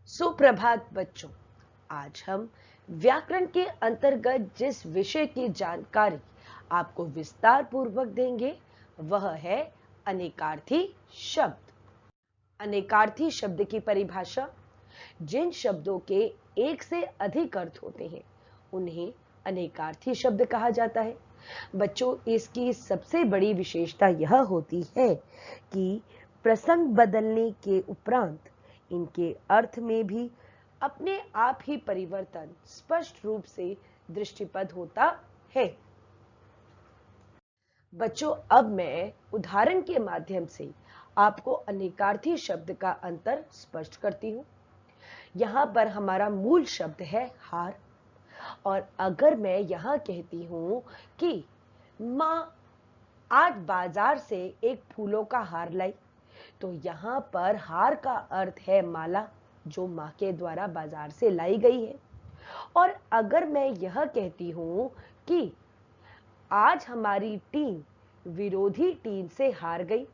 सुप्रभात बच्चों। आज हम व्याकरण के अंतर्गत जिस विषय की जानकारी आपको विस्तार पूर्वक देंगे वह है अनेकार्थी शब्द। अनेकार्थी शब्द की परिभाषा: जिन शब्दों के एक से अधिक अर्थ होते हैं उन्हें अनेकार्थी शब्द कहा जाता है। बच्चों, इसकी सबसे बड़ी विशेषता यह होती है कि प्रसंग बदलने के उपरांत इनके अर्थ में भी अपने आप ही परिवर्तन स्पष्ट रूप से दृष्टिपद होता है। बच्चों, अब मैं उदाहरण के माध्यम से आपको अनेकार्थी शब्द का अंतर स्पष्ट करती हूँ। यहाँ पर हमारा मूल शब्द है हार, और अगर मैं यहाँ कहती हूँ कि माँ आज बाजार से एक फूलों का हार लाई, तो यहाँ पर हार का अर्थ है माला, जो माँ के द्वारा बाजार से लाई गई है। और अगर मैं यह कहती हूँ कि आज हमारी टीम विरोधी टीम से हार गई,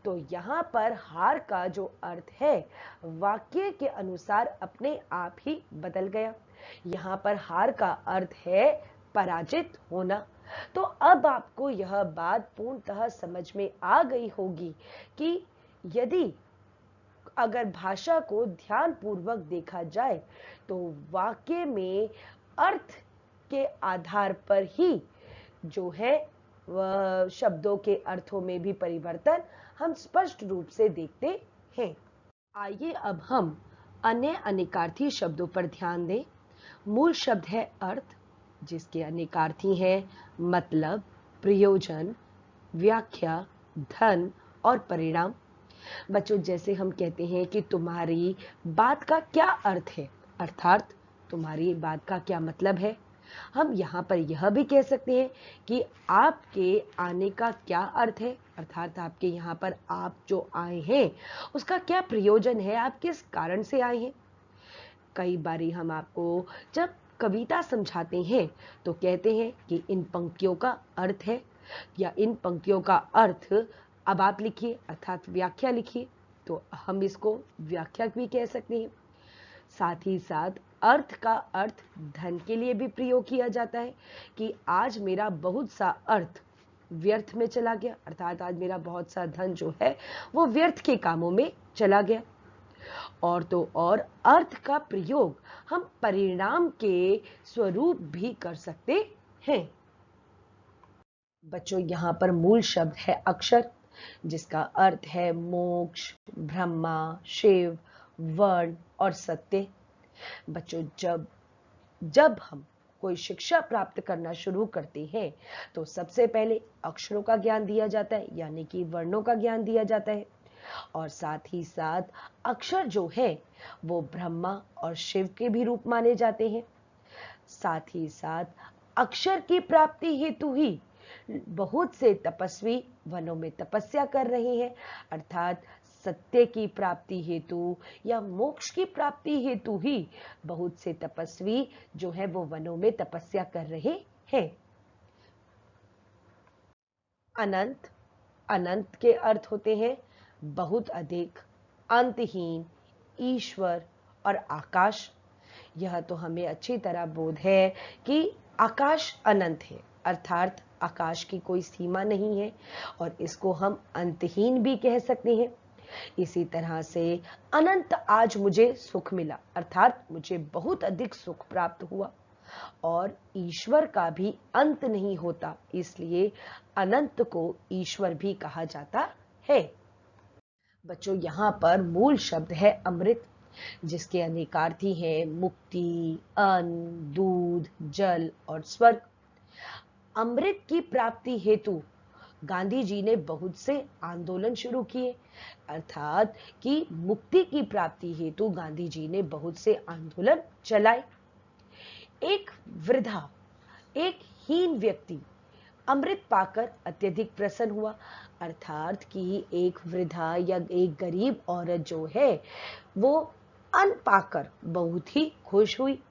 तो यहाँ पर हार का जो अर्थ है वाक्य के अनुसार अपने आप ही बदल गया। यहाँ पर हार का अर्थ है पराजित होना। तो अब आपको यह बात पूर्णतः समझ में आ गई होगी कि यदि अगर भाषा को ध्यान पूर्वक देखा जाए तो वाक्य में अर्थ के आधार पर ही जो है वह शब्दों के अर्थों में भी परिवर्तन हम स्पष्ट रूप से देखते हैं। आइए अब हम अन्य अनेकार्थी शब्दों पर ध्यान दें। मूल शब्द है अर्थ, जिसके अनेकार्थी हैं मतलब, प्रयोजन, व्याख्या, धन और परिणाम। बच्चों, जैसे हम कहते हैं कि तुम्हारी बात का क्या अर्थ है, अर्थात तुम्हारी बात का क्या मतलब है। हम यहाँ पर यह भी कह सकते हैं कि आपके आने का क्या अर्थ है, अर्थात आपके यहाँ पर आप जो आए हैं उसका क्या प्रयोजन है, आप किस कारण से आए हैं। कई बारी हम आपको जब कविता समझाते हैं तो कहते हैं कि इन पंक्तियों का अर्थ है, या इन पंक्तियों का अर्थ अब आप लिखिए, अर्थात व्याख्या लिखिए, तो हम इसको व्याख्या भी कह सकते हैं। साथ ही साथ अर्थ का अर्थ धन के लिए भी प्रयोग किया जाता है कि आज मेरा बहुत सा अर्थ व्यर्थ में चला गया, अर्थात आज मेरा बहुत सा धन जो है वो व्यर्थ के कामों में चला गया। और तो और अर्थ का प्रयोग हम परिणाम के स्वरूप भी कर सकते हैं। बच्चों, यहाँ पर मूल शब्द है अक्षर, जिसका अर्थ है मोक्ष, ब्रह्मा, शिव, वर्ण और सत्य। बच्चों, जब हम कोई शिक्षा प्राप्त करना शुरू करते हैं तो सबसे पहले अक्षरों का ज्ञान दिया जाता है, यानी कि वर्णों का ज्ञान दिया जाता है। और साथ ही साथ अक्षर जो है वो ब्रह्मा और शिव के भी रूप माने जाते हैं। साथ ही साथ अक्षर की प्राप्ति हेतु ही बहुत से तपस्वी वनों में तपस्या कर रहे हैं, अर्थात सत्य की प्राप्ति हेतु या मोक्ष की प्राप्ति हेतु ही बहुत से तपस्वी जो है वो वनों में तपस्या कर रहे हैं। अनंत, अनंत के अर्थ होते हैं बहुत अधिक, अंतहीन, ईश्वर और आकाश। यह तो हमें अच्छी तरह बोध है कि आकाश अनंत है, अर्थात आकाश की कोई सीमा नहीं है, और इसको हम अंतहीन भी कह सकते हैं। इसी तरह से अनंत आज मुझे सुख मिला, अर्थात मुझे बहुत अधिक सुख प्राप्त हुआ। और ईश्वर का भी अंत नहीं होता, इसलिए अनंत को ईश्वर भी कहा जाता है। बच्चों, यहाँ पर मूल शब्द है अमृत, जिसके अनेकार्थी हैं मुक्ति, अन्न, दूध, जल और स्वर्ग। अमृत की प्राप्ति हेतु गांधी जी ने बहुत से आंदोलन शुरू किए, अर्थात कि मुक्ति की प्राप्ति हेतु गांधी जी ने बहुत से आंदोलन चलाए। एक वृद्धा, एक हीन व्यक्ति अमृत पाकर अत्यधिक प्रसन्न हुआ, अर्थात कि एक वृद्धा या एक गरीब औरत जो है वो अन्न पाकर बहुत ही खुश हुई।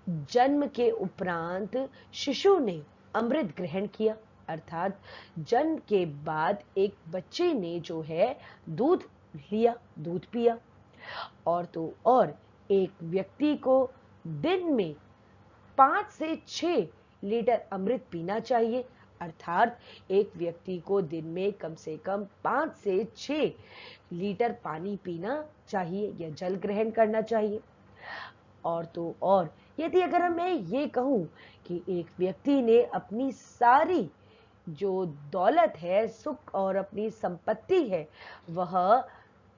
जन्म के उपरांत शिशु ने अमृत ग्रहण किया, अर्थात जन्म के बाद एक बच्चे ने जो है दूध लिया, दूध पिया। और तो और एक व्यक्ति को दिन में 5 से 6 लीटर अमृत पीना चाहिए। अर्थात एक व्यक्ति को दिन में कम से कम 5 से 6 लीटर पानी पीना चाहिए या जल ग्रहण करना चाहिए। और तो और यदि अगर मैं ये कहूं कि एक व्यक्ति ने अपनी सारी जो दौलत है, सुख और अपनी संपत्ति है, वह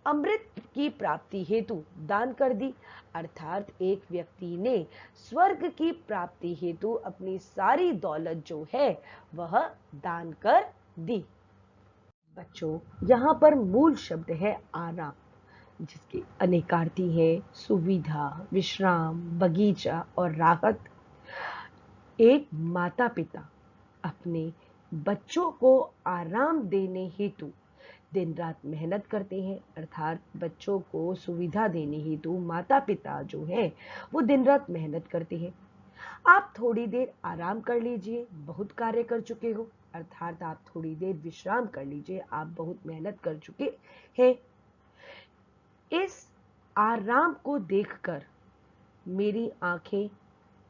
अमृत की प्राप्ति हेतु दान कर दी। अर्थात एक व्यक्ति ने स्वर्ग की प्राप्ति हेतु अपनी सारी दौलत जो है वह दान कर दी। बच्चों, यहाँ पर मूल शब्द है आराम, जिसके अनेकार्थी है सुविधा, विश्राम, बगीचा और राहत। एक माता पिता अपने बच्चों को आराम देने हेतु दिन रात मेहनत करते हैं। अर्थात बच्चों को सुविधा देने हेतु माता पिता जो है वो दिन रात मेहनत करते हैं। आप थोड़ी देर आराम कर लीजिए, बहुत कार्य कर चुके हो। अर्थात आप थोड़ी देर विश्राम कर लीजिए, आप बहुत मेहनत कर चुके हैं। इस आराम को देखकर मेरी आंखें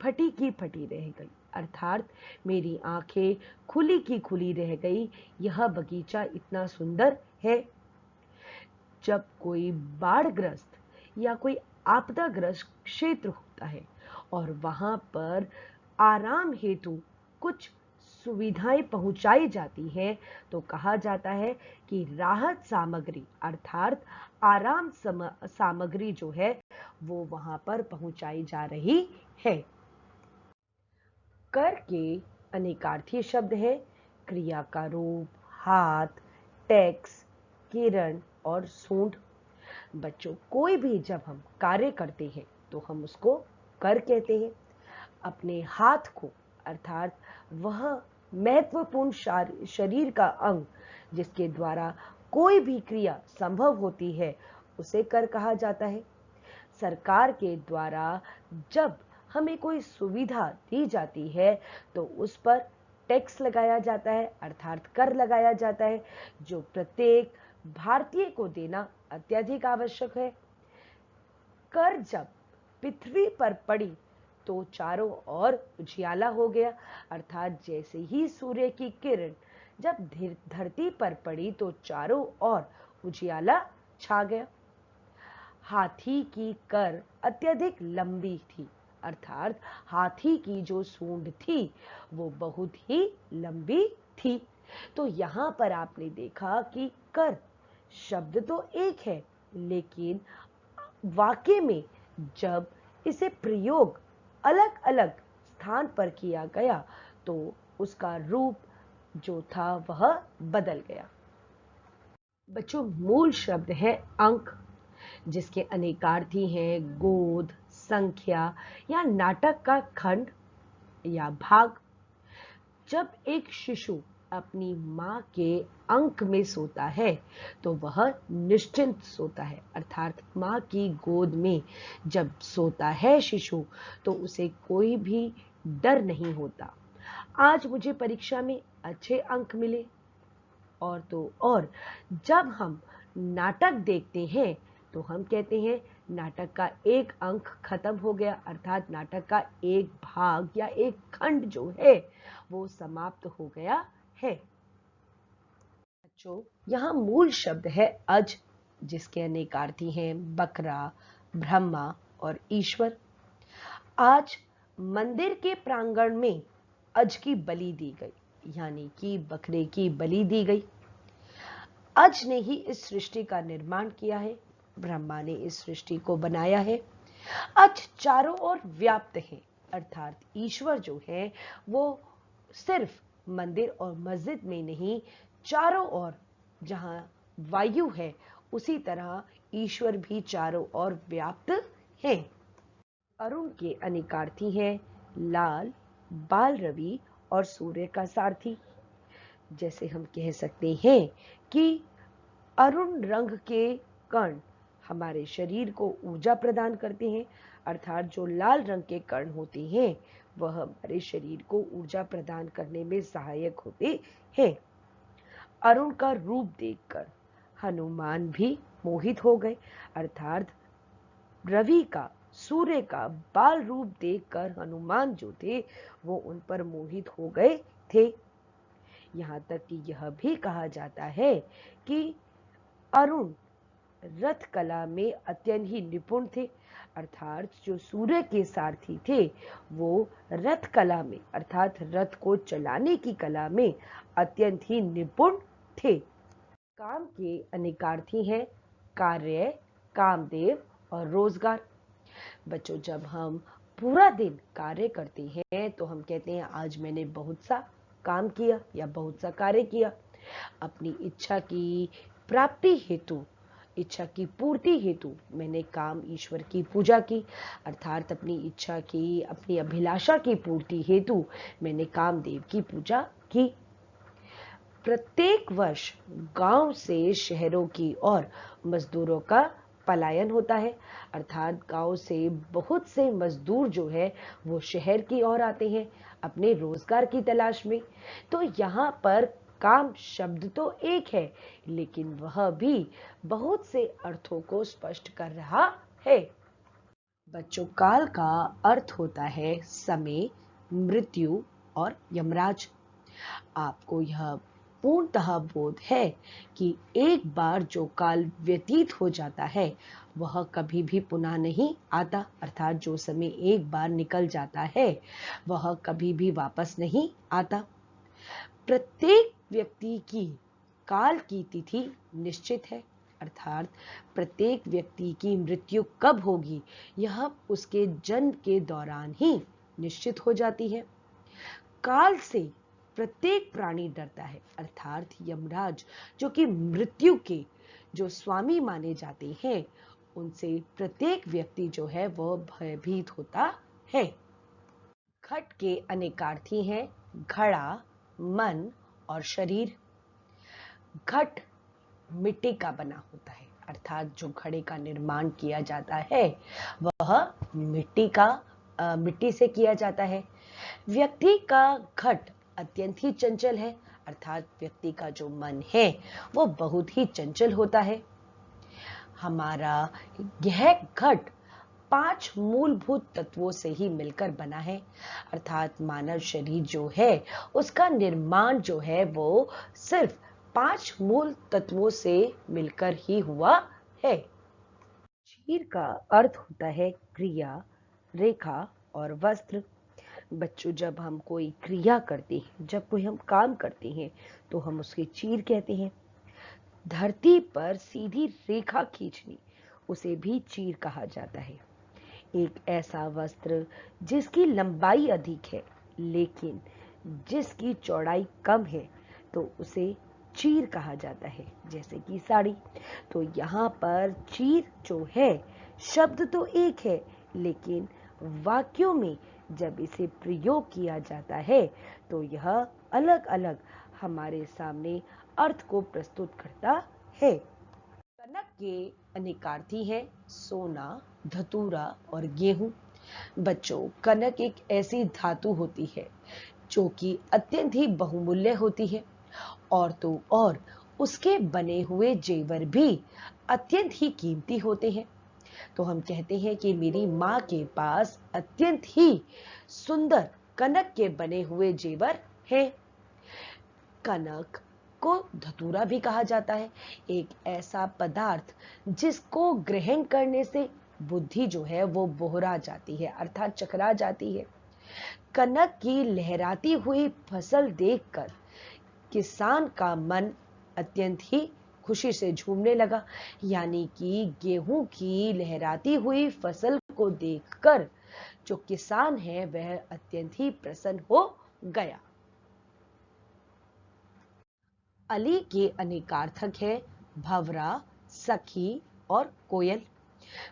फटी की फटी रह गई। अर्थात मेरी आंखें खुली की खुली रह गई। यह बगीचा इतना सुंदर है। जब कोई बाढ़ग्रस्त या कोई आपदाग्रस्त क्षेत्र होता है और वहां पर आराम हेतु कुछ सुविधाएं पहुंचाई जाती हैं, तो कहा जाता है कि राहत सामग्री अर्थात आराम सामग्री जो है वो वहां पर पहुंचाई जा रही है। कर के अनेकार्थी शब्द है क्रिया का रूप, हाथ, टैक्स, किरण और सूंड। बच्चों, कोई भी जब हम कार्य करते हैं तो हम उसको कर कहते हैं। अपने हाथ को अर्थात वह महत्वपूर्ण शरीर का अंग जिसके द्वारा कोई भी क्रिया संभव होती है उसे कर कहा जाता है। सरकार के द्वारा जब हमें कोई सुविधा दी जाती है तो उस पर टैक्स लगाया जाता है अर्थात कर लगाया जाता है, जो प्रत्येक भारतीय को देना अत्यधिक आवश्यक है। कर जब पृथ्वी पर पड़ी तो चारों ओर उजियाला हो गया। अर्थात जैसे ही सूर्य की किरण जब धरती पर पड़ी तो चारों ओर उजियाला छा गया। हाथी की कर अत्यधिक लंबी थी। अर्थात हाथी की जो सूंड थी वो बहुत ही लंबी थी। तो यहां पर आपने देखा कि कर शब्द तो एक है, लेकिन वाक्य में जब इसे प्रयोग अलग अलग स्थान पर किया गया तो उसका रूप जो था वह बदल गया। बच्चों, मूल शब्द है अंक, जिसके अनेकार्थी हैं गोद, संख्या या नाटक का खंड या भाग। जब एक शिशु अपनी मां के अंक में सोता है तो वह निश्चिंत सोता है। अर्थात मां की गोद में जब सोता है शिशु तो उसे कोई भी डर नहीं होता। आज मुझे परीक्षा में अच्छे अंक मिले। और तो और जब हम नाटक देखते हैं तो हम कहते हैं नाटक का एक अंक खत्म हो गया। अर्थात नाटक का एक भाग या एक खंड जो है वो समाप्त हो गया है। बच्चों, यहाँ मूल शब्द है अज, जिसके अनेकार्थी हैं बकरा, ब्रह्मा और ईश्वर। आज मंदिर के प्रांगण में अज की बलि दी गई, यानी कि बकरे की बलि दी गई। अज ने ही इस सृष्टि का निर्माण किया है, ब्रह्मा ने इस सृष्टि को बनाया है। अज चारों ओर व्याप्त है। अर्थात ईश्वर जो है वो सिर्फ मंदिर और मस्जिद में नहीं, चारों ओर जहां वायु है उसी तरह ईश्वर भी चारों ओर व्याप्त है। अरुण के अनेकार्थी हैं लाल, बाल रवि और सूर्य का सारथी। जैसे हम कह सकते हैं कि अरुण रंग के कण हमारे शरीर को ऊर्जा प्रदान करते हैं। अर्थात जो लाल रंग के कण होते हैं वह हमारे शरीर को ऊर्जा प्रदान करने में सहायक होते हैं। अरुण का रूप देखकर हनुमान भी मोहित हो गए। अर्थात रवि का, सूर्य का बाल रूप देखकर हनुमान जो थे वो उन पर मोहित हो गए थे। यहाँ तक कि यह भी कहा जाता है कि अरुण रथ कला में अत्यंत ही निपुण थे, अर्थात जो सूर्य के सारथी थे वो रथ कला में अर्थात रथ को चलाने की कला में अत्यंत ही निपुण थे। काम के अनेकार्थी हैं कार्य, कामदेव और रोजगार। बच्चों, जब हम पूरा दिन कार्य करते हैं तो हम कहते हैं आज मैंने बहुत सा काम किया या बहुत सा कार्य किया। अपनी इच्छा की प्राप्ति हेतु, इच्छा की पूर्ति हेतु मैंने काम ईश्वर की पूजा की, अर्थात अपनी इच्छा की, अपनी अभिलाषा की पूर्ति हेतु मैंने कामदेव की पूजा की। प्रत्येक वर्ष गांव से शहरों की ओर मजदूरों का पलायन होता है, अर्थात गांव से बहुत से मजदूर जो है वो शहर की ओर आते हैं अपने रोजगार की तलाश में। तो यहाँ पर काम शब्द तो एक है लेकिन वह भी बहुत से अर्थों को स्पष्ट कर रहा है। बच्चों, काल का अर्थ होता है समय, मृत्यु और यमराज। आपको यह पूर्णतः बोध है कि एक बार जो काल व्यतीत हो जाता है वह कभी भी पुनः नहीं आता, अर्थात जो समय एक बार निकल जाता है वह कभी भी वापस नहीं आता। प्रत्येक व्यक्ति की काल की तिथि निश्चित है, अर्थात प्रत्येक व्यक्ति की मृत्यु कब होगी यह उसके जन्म के दौरान ही निश्चित हो जाती है। काल से प्रत्येक प्राणी डरता है, अर्थात यमराज जो कि मृत्यु के जो स्वामी माने जाते हैं उनसे प्रत्येक व्यक्ति जो है वह भयभीत होता है। घट के अनेकार्थी हैं घड़ा, मन और शरीर। घट मिट्टी का बना होता है, अर्थात जो घड़े का निर्माण किया जाता है वह मिट्टी से किया जाता है। व्यक्ति का घट अत्यंत ही चंचल है, अर्थात व्यक्ति का जो मन है वो बहुत ही चंचल होता है। हमारा यह घट 5 मूलभूत तत्वों से ही मिलकर बना है, अर्थात मानव शरीर जो है उसका निर्माण जो है वो सिर्फ 5 मूल तत्वों से मिलकर ही हुआ है। शरीर का अर्थ होता है क्रिया, रेखा और वस्त्र। बच्चों, जब हम कोई क्रिया करते हैं, जब कोई हम काम करते हैं तो हम उसके चीर कहते हैं। धरती पर सीधी रेखा खींचनी उसे भी चीर कहा जाता है। एक ऐसा वस्त्र जिसकी लंबाई अधिक है लेकिन जिसकी चौड़ाई कम है तो उसे चीर कहा जाता है, जैसे कि साड़ी। तो यहाँ पर चीर जो है शब्द तो एक है लेकिन वाक्यों में जब इसे प्रयोग किया जाता है तो यह अलग अलग हमारे सामने अर्थ को प्रस्तुत करता है। कनक के अनेकार्थी हैं सोना, धतूरा और गेहूं। बच्चों, कनक एक ऐसी धातु होती है जो कि अत्यंत ही बहुमूल्य होती है और तो और उसके बने हुए जेवर भी अत्यंत ही कीमती होते हैं। तो हम कहते हैं कि मेरी माँ के पास अत्यंत ही सुंदर कनक के बने हुए जेवर हैं। कनक को धतूरा भी कहा जाता है, एक ऐसा पदार्थ जिसको ग्रहण करने से बुद्धि जो है वो बोहरा जाती है, अर्थात चकरा जाती है। कनक की लहराती हुई फसल देखकर किसान का मन अत्यंत ही खुशी से झूमने लगा, यानी कि गेहूं की लहराती हुई फसल को देखकर जो किसान है वह अत्यंत ही प्रसन्न हो गया। अली के अनेकार्थक है भंवरा, सखी और कोयल।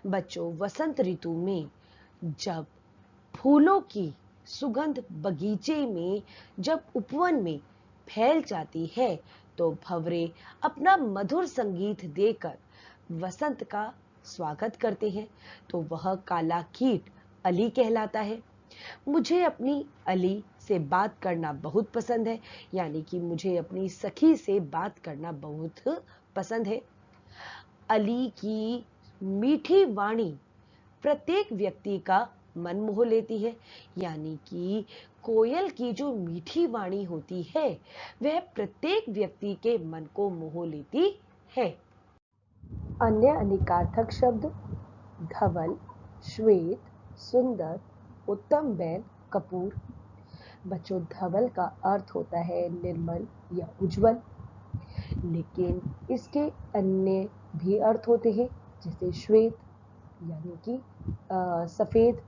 बच्चों, वसंत ऋतु में जब फूलों की सुगंध बगीचे में जब उपवन में फैल जाती है तो भंवरे अपना मधुर संगीत देकर वसंत का स्वागत करते हैं, तो वह काला कीट अली कहलाता है। मुझे अपनी अली से बात करना बहुत पसंद है, यानी कि मुझे अपनी सखी से बात करना बहुत पसंद है। अली की मीठी वाणी प्रत्येक व्यक्ति का मन मोह लेती है, यानी कि कोयल की जो मीठी वाणी होती है वह प्रत्येक व्यक्ति के मन को मोह लेती है। अन्य अनेकार्थक शब्द धवल, श्वेत, सुंदर, उत्तम बैल, कपूर। बच्चों, धवल का अर्थ होता है निर्मल या उज्जवल, लेकिन इसके अन्य भी अर्थ होते हैं, जैसे श्वेत यानी कि सफेद।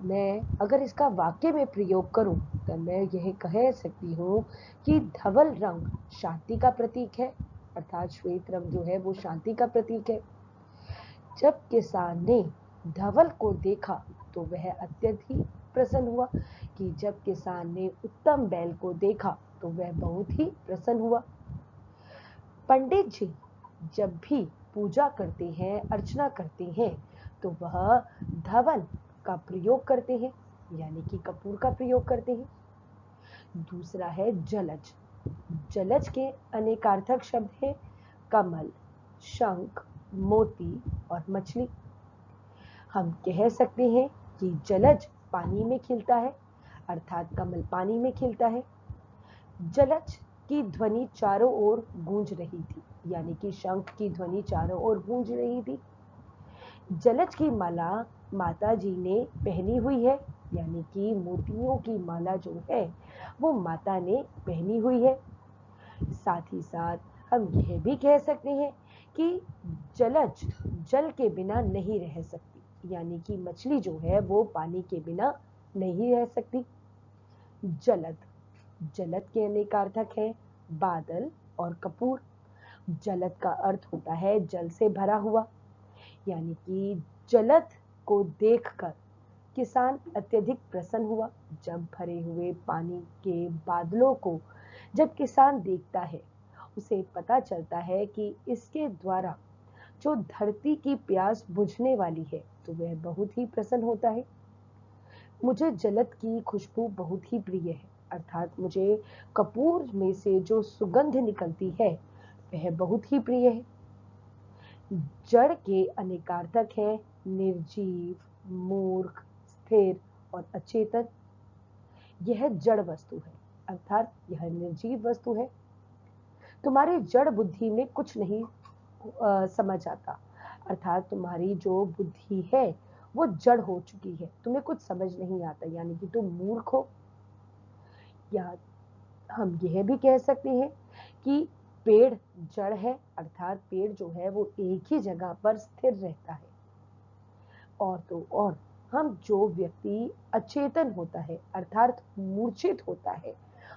मैं अगर इसका वाक्य में प्रयोग करूं तो मैं यह कह सकती हूँ कि धवल रंग शांति का प्रतीक है, अर्थात श्वेत रंग जो है वो शांति का प्रतीक है। जब किसान ने धवल को देखा तो वह अत्यंत ही प्रसन्न हुआ, कि जब किसान ने उत्तम बैल को देखा तो वह बहुत ही प्रसन्न हुआ। पंडित जी जब भी पूजा करते हैं, अर्चना करते हैं, तो वह धवल का प्रयोग करते हैं, यानी कि कपूर का प्रयोग करते हैं। दूसरा है जलज। जलज के अनेकार्थक शब्द हैं कमल, शंख, मोती और मछली। हम कह सकते हैं कि जलज पानी में खिलता है, अर्थात कमल पानी में खिलता है। जलज की ध्वनि चारों ओर गूंज रही थी, यानी कि शंख की ध्वनि चारों ओर गूंज रही थी। जलज की माला माता जी ने पहनी हुई है, यानी कि मोतियों की माला जो है वो माता ने पहनी हुई है। साथ ही साथ हम यह भी कह सकते हैं कि जलज जल के बिना नहीं रह सकती, यानी कि मछली जो है वो पानी के बिना नहीं रह सकती। जलद। जलद के अनेकार्थक है बादल और कपूर। जलद का अर्थ होता है जल से भरा हुआ, यानी कि जलद को देखकर किसान अत्यधिक प्रसन्न हुआ। जब भरे हुए पानी के बादलों को जब किसान देखता है, उसे पता चलता है कि इसके द्वारा जो धरती की प्यास बुझने वाली है, तो वह बहुत ही प्रसन्न होता है। मुझे जलद की खुशबू बहुत ही प्रिय है, अर्थात मुझे कपूर में से जो सुगंध निकलती है वह बहुत ही प्रिय है। जड़ के अनेकार्थक हैं निर्जीव, मूर्ख, स्थिर और अचेतन। यह जड़ वस्तु है, अर्थात यह निर्जीव वस्तु है। तुम्हारी जड़ बुद्धि में कुछ नहीं समझ आता, अर्थात तुम्हारी जो बुद्धि है वो जड़ हो चुकी है, तुम्हें कुछ समझ नहीं आता, यानी कि तुम मूर्ख हो। या हम यह भी कह सकते हैं कि पेड़ जड़ है, अर्थात पेड़ जो है वो एक ही जगह पर स्थिर रहता है। और तो और हम जो व्यक्ति अचेतन होता है, अर्थात मूर्छित होता है,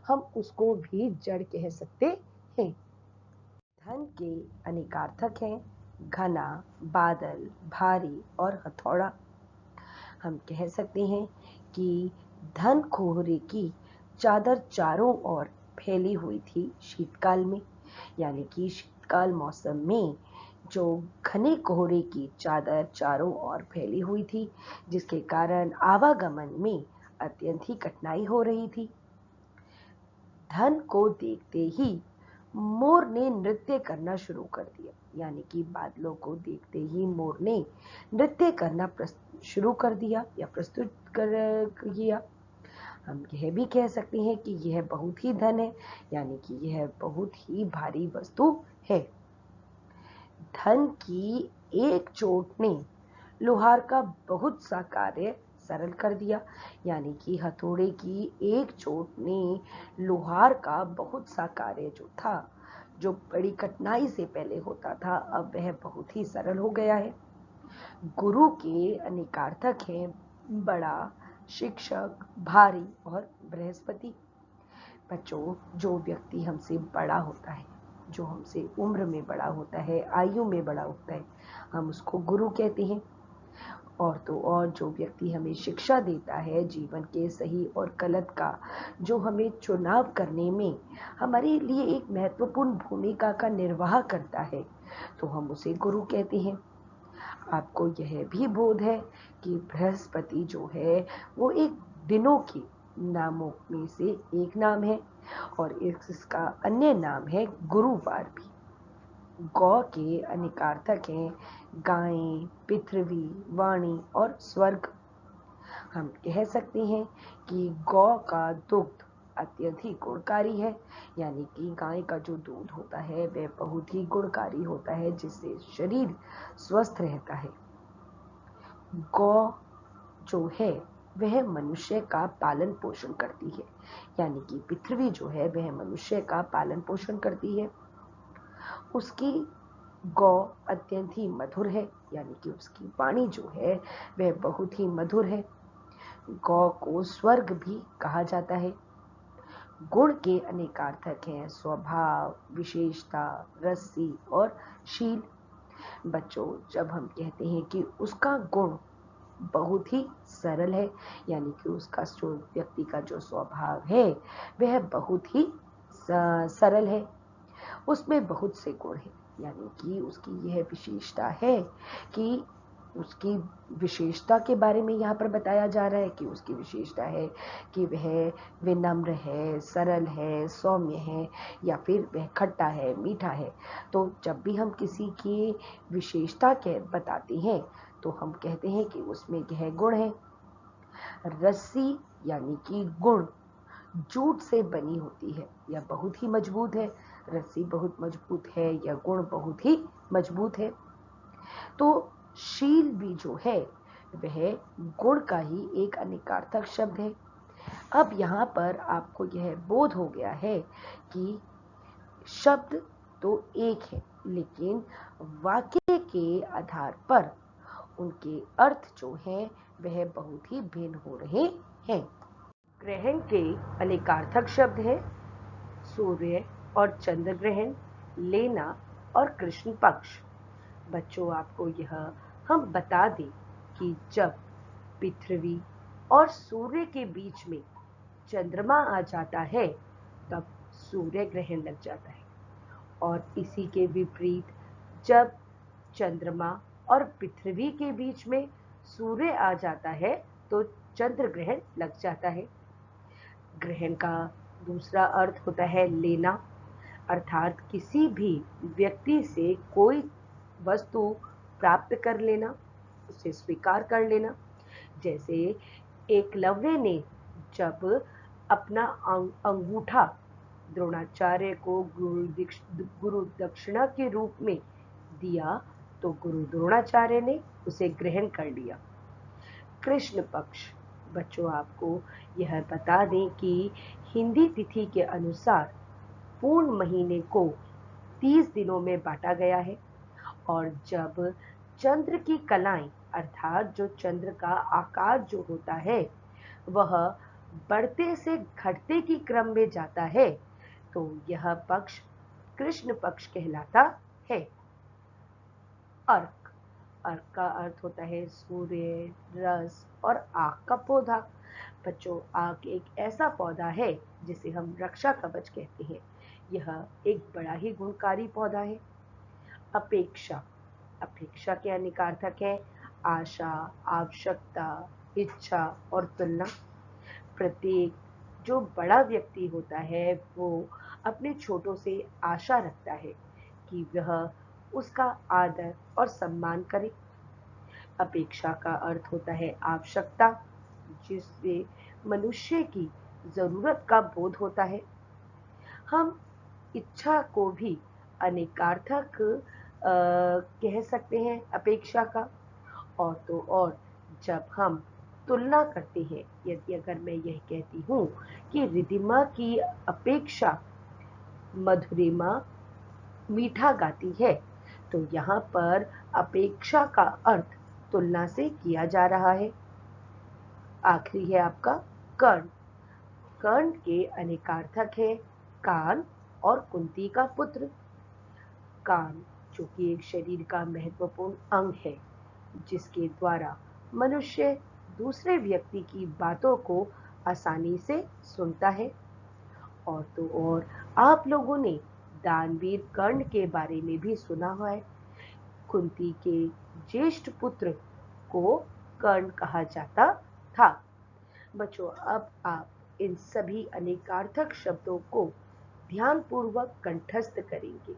हम उसको भी जड़ कह सकते हैं। धन के अनेकार्थक हैं घना, बादल, भारी और हथौड़ा। हम कह सकते हैं कि धन कोहरे की चादर चारों ओर फैली हुई थी शीतकाल में, यानी कि शीतकाल मौसम में जो घने कोहरे की चादर चारों ओर फैली हुई थी, जिसके कारण आवागमन में अत्यंत ही कठिनाई हो रही थी। धन को देखते ही मोर ने नृत्य करना शुरू कर दिया, यानी कि बादलों को देखते ही मोर ने नृत्य करना शुरू कर दिया या प्रस्तुत कर किया। हम यह भी कह सकते हैं कि यह बहुत ही धन है, यानी कि यह बहुत ही भारी वस्तु है। धन की एक चोट ने लोहार का बहुत सा कार्य सरल कर दिया, यानी कि हथौड़े की एक चोट ने लोहार का बहुत सा कार्य जो था, जो बड़ी कठिनाई से पहले होता था, अब वह बहुत ही सरल हो गया है। गुरु के अनेकार्थक हैं बड़ा, शिक्षक, भारी और बृहस्पति। बच्चों, जो व्यक्ति हमसे बड़ा होता है, जो हमसे उम्र में बड़ा होता है, आयु में बड़ा होता है, हम उसको गुरु कहते हैं। और तो और जो व्यक्ति हमें शिक्षा देता है जीवन के सही और गलत का, जो हमें चुनाव करने में हमारे लिए एक महत्वपूर्ण भूमिका का निर्वाह करता है, तो हम उसे गुरु कहते हैं। आपको यह भी बोध है कि बृहस्पति जो है वो एक दिनों के नामों में से एक नाम है, और इसका अन्य नाम है गुरुवार भी। गौ के अनेकार्थक हैं गायें, पृथ्वी, वाणी और स्वर्ग। हम कह सकते हैं कि गौ का दुग्ध अत्यधिक गुणकारी है, यानी कि गाय का जो दूध होता है वह बहुत ही गुणकारी होता है, जिससे शरीर स्वस्थ रहता है। गौ जो है वह मनुष्य का पालन पोषण करती है, यानी कि पृथ्वी जो है वह मनुष्य का पालन पोषण करती है। उसकी गौ अत्यंत ही मधुर है, यानी कि उसकी वाणी जो है वह बहुत ही मधुर है। गौ को स्वर्ग भी कहा जाता है। गुण के अनेकार्थक हैं स्वभाव, विशेषता, रस्सी और शील। बच्चों, जब हम कहते हैं कि उसका गुण बहुत ही सरल है, यानी कि उसका जो व्यक्ति का जो स्वभाव है वह बहुत ही सरल है, उसमें बहुत से गुण हैं, यानी कि उसकी यह विशेषता है कि उसकी विशेषता के बारे में यहाँ पर बताया जा रहा है कि उसकी विशेषता है कि वह विनम्र है, सरल है, सौम्य है, या फिर वह खट्टा है, मीठा है। तो जब भी हम किसी की विशेषता के बताते हैं तो हम कहते हैं कि उसमें यह गुण है। रस्सी यानी कि गुण जूट से बनी होती है, यह बहुत ही मजबूत है। रस्सी बहुत मजबूत है, यह गुण बहुत ही मजबूत है। तो शील भी जो है वह गुण का ही एक अनेकार्थक शब्द है। अब यहाँ पर आपको यह बोध हो गया है कि शब्द तो एक है, लेकिन वाक्य के आधार पर उनके अर्थ जो हैं वह बहुत ही भिन्न हो रहे हैं। ग्रहण के अनेकार्थक शब्द हैं सूर्य और चंद्र ग्रहण, लेना और कृष्ण पक्ष। बच्चों, आपको यह हम बता दें कि जब पृथ्वी और सूर्य के बीच में चंद्रमा आ जाता है तब सूर्य ग्रहण लग जाता है, और इसी के विपरीत जब चंद्रमा और पृथ्वी के बीच में सूर्य आ जाता है तो चंद्र ग्रहण लग जाता है। ग्रहण का दूसरा अर्थ होता है लेना, अर्थात किसी भी व्यक्ति से कोई वस्तु प्राप्त कर लेना, उसे स्वीकार कर लेना। जैसे एकलव्य ने जब अपना अंगूठा द्रोणाचार्य को गुरु दक्षिणा के रूप में दिया तो गुरु द्रोणाचार्य ने उसे ग्रहण कर लिया। कृष्ण पक्ष। बच्चों, आपको यह बता दें कि हिंदी तिथि के अनुसार पूर्ण महीने को 30 दिनों में बांटा गया है, और जब चंद्र की कलाएं अर्थात जो चंद्र का आकार जो होता है वह बढ़ते से घटते की क्रम में जाता है तो यह पक्ष कृष्ण पक्ष कहलाता है। अर्क। अर्क का अर्थ होता है सूर्य, रस और आग का पौधा। बच्चों, आग एक ऐसा पौधा है जिसे हम रक्षा कवच कहते हैं। यह एक बड़ा ही गुणकारी पौधा है। अपेक्षा। अपेक्षा के अनेकार्थक है आशा, आवश्यकता, इच्छा और तुलना। प्रत्येक जो बड़ा व्यक्ति होता है वो अपने छोटों से आशा रखता है कि वह उसका आदर और सम्मान करे। अपेक्षा का अर्थ होता है आवश्यकता, जिससे मनुष्य की जरूरत का बोध होता है। हम इच्छा को भी अनेकार्थक कह सकते हैं अपेक्षा का। और तो और जब हम तुलना करते हैं, यदि अगर मैं यह कहती हूँ कि रिधिमा की अपेक्षा मधुरिमा मीठा गाती है तो यहाँ पर अपेक्षा का अर्थ तुलना से किया जा रहा है। आखिरी है आपका कर्ण। कर्ण के अनेकार्थक है कान और कुंती का पुत्र। कान जो कि एक शरीर का महत्वपूर्ण अंग है, जिसके द्वारा मनुष्य दूसरे व्यक्ति की बातों को आसानी से सुनता है। और तो और आप लोगों ने दानवीर कर्ण के बारे में भी सुना हुआ है। कुंती के ज्येष्ठ पुत्र को कर्ण कहा जाता था। बच्चों, अब आप इन सभी अनेकार्थक शब्दों को ध्यानपूर्वक कंठस्थ करेंगे।